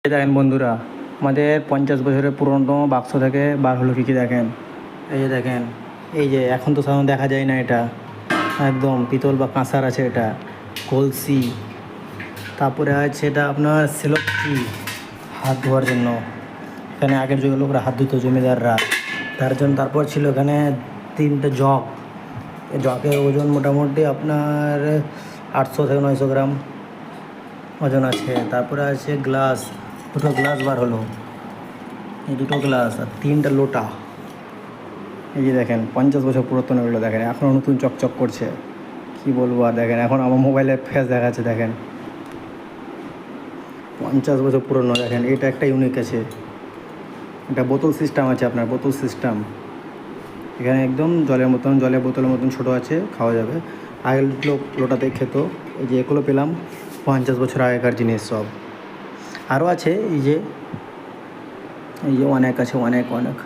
এই দেখেন বন্ধুরা, আমাদের 50 বছরের পুরনো বাক্স থেকে বার হলো কী কী দেখেন। এই যে দেখেন, এই যে এখন তো সাধারণত দেখা যায় না, এটা একদম পিতল বা কাঁসার আছে, এটা কলসি। তারপরে আছে এটা আপনার সেলফটি, হাত ধোয়ার জন্য। এখানে আগের যুগের লোকরা হাত ধুতো, জমিদাররা, তার জন্য। তারপর ছিল এখানে 3টে জগ। এই জগের ওজন মোটামুটি আপনার 800 থেকে 900 গ্রাম ওজন আছে। তারপরে আছে গ্লাস, 2টো গ্লাস বার হলো, এই 2টো গ্লাস আর 3টা লোটা। এই যে দেখেন 50 বছর পুরাতন, এগুলো দেখেন এখনও নতুন চকচক করছে। কি বলবো আর, দেখেন এখন আমার মোবাইলে ফেস দেখাচ্ছে, দেখেন 50 বছর পুরনো। দেখেন এটা একটা ইউনিক আছে, এটা বোতল সিস্টেম আছে, আপনার বোতল সিস্টেম। এখানে একদম জলের মতন, জলের বোতলের মতন ছোটো আছে, খাওয়া যাবে। আগের লোক লোটাতে খেত। এই যে এগুলো পেলাম 50 বছর আগেকার জিনিস সব। আরও আছে এই যে অনেক আছে, অনেক অনেক।